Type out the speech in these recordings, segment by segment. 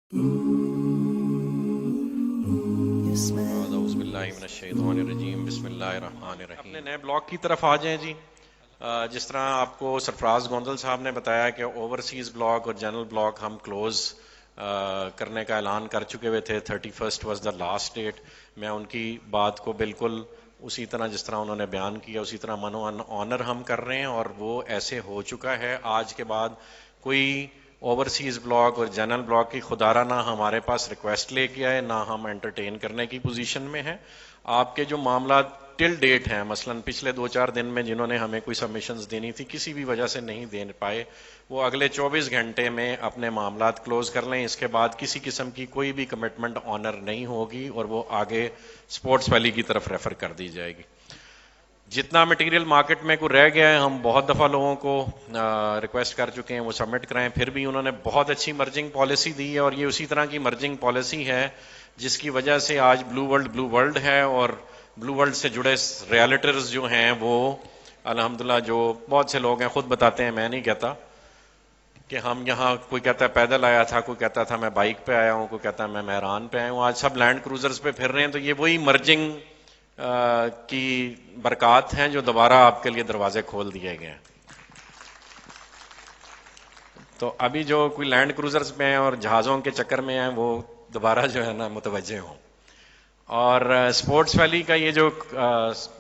اعوذ باللہ من الشیطان الرجیم بسم اللہ الرحمن الرحیم. اپنے نئے بلاک کی طرف آ جائیں جی. جس طرح آپ کو سرفراز گوندل صاحب نے بتایا کہ اوورسیز بلاک اور جنرل بلاک ہم کلوز کرنے کا اعلان کر چکے ہوئے تھے. 31 واز دا لاسٹ ڈیٹ. میں ان کی بات کو بالکل اسی طرح جس طرح انہوں نے بیان کیا اسی طرح منو آنر ہم کر رہے ہیں، اور وہ ایسے ہو چکا ہے. آج کے بعد کوئی اوورسیز بلاک اور جنرل بلاک کی خدارہ نہ ہمارے پاس ریکویسٹ لے کے آئے، نہ ہم انٹرٹین کرنے کی پوزیشن میں ہیں. آپ کے جو معاملات ٹل ڈیٹ ہیں، مثلا پچھلے 2-4 دن میں جنہوں نے ہمیں کوئی سبمیشنز دینی تھی کسی بھی وجہ سے نہیں دے پائے، وہ اگلے 24 گھنٹے میں اپنے معاملات کلوز کر لیں. اس کے بعد کسی قسم کی کوئی بھی کمٹمنٹ آنر نہیں ہوگی اور وہ آگے سپورٹس ویلی کی طرف ریفر کر دی جائے گی. جتنا مٹیریل مارکیٹ میں کو رہ گیا ہے، ہم بہت دفعہ لوگوں کو ریکویسٹ کر چکے ہیں وہ سبمٹ کرائیں، پھر بھی انہوں نے بہت اچھی مرجنگ پالیسی دی ہے، اور یہ اسی طرح کی مرجنگ پالیسی ہے جس کی وجہ سے آج بلو ورلڈ ہے، اور بلو ورلڈ سے جڑے ریالٹرز جو ہیں وہ الحمدللہ، جو بہت سے لوگ ہیں خود بتاتے ہیں، میں نہیں کہتا، کہ ہم یہاں کوئی کہتا ہے پیدل آیا تھا، کوئی کہتا تھا میں بائک پہ آیا ہوں، کوئی کہتا ہے میں مہران پہ آیا ہوں، آج سب لینڈ کروزرز پہ پھر رہے ہیں. تو یہ وہی مرجنگ کی برکات ہیں جو دوبارہ آپ کے لیے دروازے کھول دیے گئے ہیں. تو ابھی جو کوئی لینڈ کروزرز میں ہیں اور جہازوں کے چکر میں ہیں وہ دوبارہ جو ہے نا متوجہ ہوں. اور سپورٹس ویلی کا یہ جو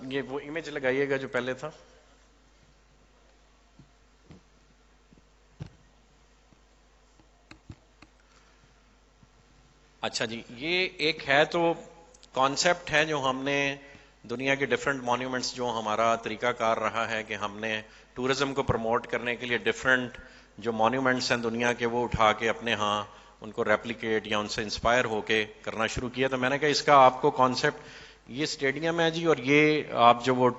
یہ وہ امیج لگائیے گا جو پہلے تھا. اچھا جی، یہ ایک ہے تو کانسیپٹ ہے جو ہم نے دنیا کے ڈفرینٹ مانیومنٹس، جو ہمارا طریقہ کار رہا ہے کہ ہم نے ٹورزم کو پروموٹ کرنے کے لیے ڈفرینٹ جو مانیومنٹس ہیں دنیا کے وہ اٹھا کے اپنے ہاں ان کو ریپلیکیٹ یا ان سے انسپائر ہو کے کرنا شروع کیا. تو میں نے کہا اس کا آپ کو کانسیپٹ، یہ اسٹیڈیم ہے جی، اور یہ آپ جو وہ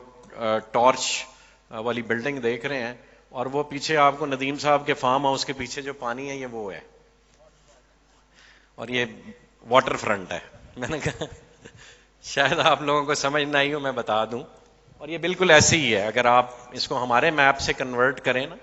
ٹارچ والی بلڈنگ دیکھ رہے ہیں، اور وہ پیچھے آپ کو ندیم صاحب کے فارم ہاؤس کے پیچھے جو پانی ہے یہ وہ ہے، اور یہ واٹر فرنٹ ہے. میں نے کہا شاید آپ لوگوں کو سمجھ نہ آئی ہو، میں بتا دوں. اور یہ بالکل ایسے ہی ہے، اگر آپ اس کو ہمارے میپ سے کنورٹ کریں نا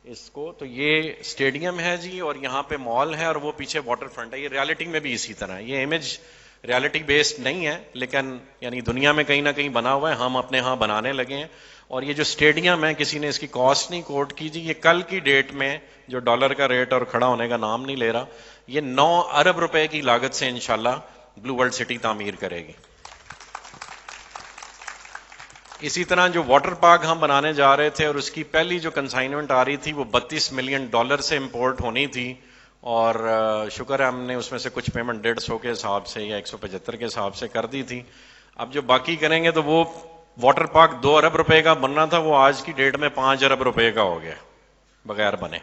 اس کو، تو یہ اسٹیڈیم ہے جی، اور یہاں پہ مال ہے، اور وہ پیچھے واٹر فرنٹ ہے. یہ ریالٹی میں بھی اسی طرح ہے. یہ امیج ریالٹی بیسڈ نہیں ہے، لیکن یعنی دنیا میں کہیں نہ کہیں بنا ہوا ہے، ہم اپنے ہاں بنانے لگے ہیں. اور یہ جو اسٹیڈیم ہے، کسی نے اس کی کاسٹ نہیں کوٹ کی جی، یہ کل کی ڈیٹ میں جو ڈالر کا ریٹ اور کھڑا ہونے کا نام نہیں لے رہا، یہ 9 ارب روپے کی لاگت سے انشاءاللہ بلو ورلڈ سٹی تعمیر کرے گی. اسی طرح جو واٹر پارک ہم بنانے جا رہے تھے، اور اس کی پہلی جو کنسائنمنٹ آ رہی تھی وہ $32 ملین سے امپورٹ ہونی تھی، اور شکر ہے ہم نے اس میں سے کچھ پیمنٹ 150 کے حساب سے یا 175 کے حساب سے کر دی تھی. اب جو باقی کریں گے تو وہ واٹر پارک 2 ارب روپے کا بننا تھا، وہ آج کی ڈیٹ میں 5 ارب روپے کا ہو گیا بغیر بنے.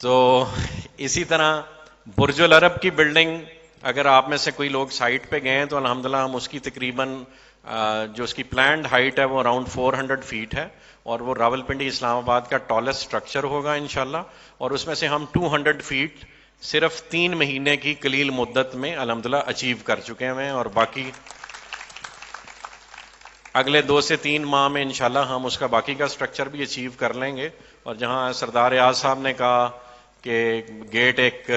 تو اسی طرح برج العرب کی بلڈنگ، اگر آپ میں سے کوئی لوگ سائٹ پہ گئے ہیں تو الحمدللہ ہم اس کی تقریباً جو اس کی پلانڈ ہائٹ ہے وہ اراؤنڈ 400 فیٹ ہے، اور وہ راولپنڈی اسلام آباد کا ٹالسٹ اسٹرکچر ہوگا انشاءاللہ. اور اس میں سے ہم 200 فیٹ صرف 3 مہینے کی قلیل مدت میں الحمدللہ اچیو کر چکے ہیں، اور باقی اگلے 2 سے 3 ماہ میں انشاءاللہ ہم اس کا باقی کا سٹرکچر بھی اچیو کر لیں گے. اور جہاں سردار ریاض صاحب نے کہا کہ گیٹ ایک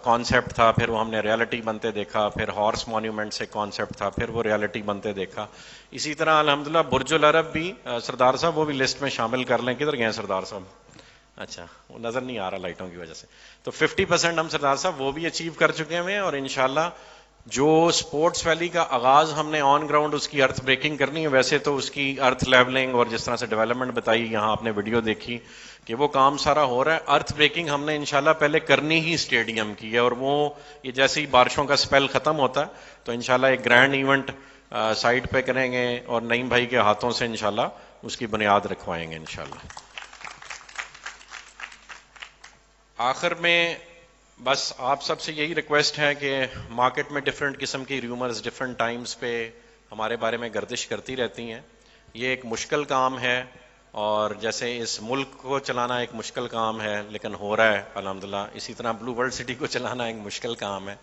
کانسیپٹ تھا، پھر وہ ہم نے ریالٹی بنتے دیکھا، پھر ہارس مانیومنٹ سے کانسیپٹ تھا، پھر وہ ریالٹی بنتے دیکھا. اسی طرح الحمدللہ برج العرب بھی سردار صاحب وہ بھی لسٹ میں شامل کر لیں. کدھر گئے سردار صاحب؟ اچھا، وہ نظر نہیں آ رہا لائٹوں کی وجہ سے. تو 50% ہم سردار صاحب وہ بھی اچیو کر چکے ہیں، اور انشاءاللہ جو سپورٹس ویلی کا آغاز ہم نے آن گراؤنڈ اس کی ارتھ بریکنگ کرنی ہے. ویسے تو اس کی ارتھ لیولنگ اور جس طرح سے ڈیولپمنٹ بتائی، یہاں آپ نے ویڈیو دیکھی کہ وہ کام سارا ہو رہا ہے. ارتھ بریکنگ ہم نے انشاءاللہ پہلے کرنی ہی اسٹیڈیم کی ہے، اور وہ یہ جیسے ہی بارشوں کا سپیل ختم ہوتا ہے تو انشاءاللہ ایک گرینڈ ایونٹ سائٹ پہ کریں گے، اور نعیم بھائی کے ہاتھوں سے انشاءاللہ اس کی بنیاد رکھوائیں گے انشاءاللہ. آخر میں بس آپ سب سے یہی ریکویسٹ ہے کہ مارکیٹ میں ڈفرینٹ قسم کی ریومرز ڈفرینٹ ٹائمز پہ ہمارے بارے میں گردش کرتی رہتی ہیں. یہ ایک مشکل کام ہے، اور جیسے اس ملک کو چلانا ایک مشکل کام ہے لیکن ہو رہا ہے الحمدللہ، اسی طرح بلو ورلڈ سٹی کو چلانا ایک مشکل کام ہے.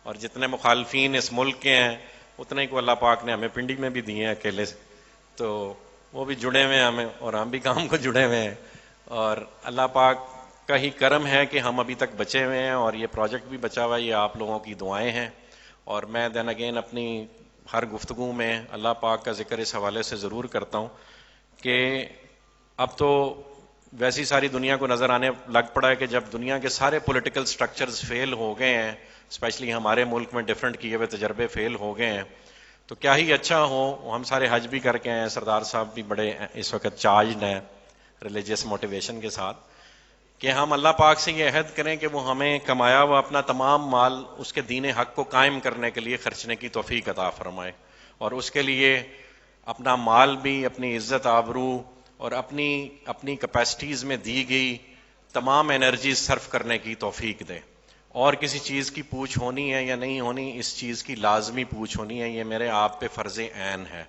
اور جتنے مخالفین اس ملک کے ہیں اتنے کو اللہ پاک نے ہمیں پنڈی میں بھی دیے ہیں اکیلے سے، تو وہ بھی جڑے ہوئے ہیں ہمیں، اور ہم بھی کام کو جڑے ہوئے ہیں. اور اللہ پاک کا ہی کرم ہے کہ ہم ابھی تک بچے ہوئے ہیں اور یہ پروجیکٹ بھی بچا ہوا ہے، یہ آپ لوگوں کی دعائیں ہیں. اور میں دین اگین اپنی ہر گفتگو میں اللہ پاک کا ذکر اس حوالے سے ضرور کرتا ہوں کہ اب تو ویسی ساری دنیا کو نظر آنے لگ پڑا ہے کہ جب دنیا کے سارے پولیٹیکل سٹرکچرز فیل ہو گئے ہیں، اسپیشلی ہمارے ملک میں ڈیفرنٹ کیے ہوئے تجربے فیل ہو گئے ہیں، تو کیا ہی اچھا ہو. ہم سارے حج بھی کر کے ہیں، سردار صاحب بھی بڑے اس وقت چارجڈ ہیں ریلیجیس موٹیویشن کے ساتھ، کہ ہم اللہ پاک سے یہ عہد کریں کہ وہ ہمیں کمایا ہوا اپنا تمام مال اس کے دین حق کو قائم کرنے کے لیے خرچنے کی توفیق عطا فرمائے، اور اس کے لیے اپنا مال بھی، اپنی عزت آبرو اور اپنی کیپیسٹیز میں دی گئی تمام انرجیز صرف کرنے کی توفیق دے. اور کسی چیز کی پوچھ ہونی ہے یا نہیں ہونی، اس چیز کی لازمی پوچھ ہونی ہے، یہ میرے آپ پہ فرض عین ہے.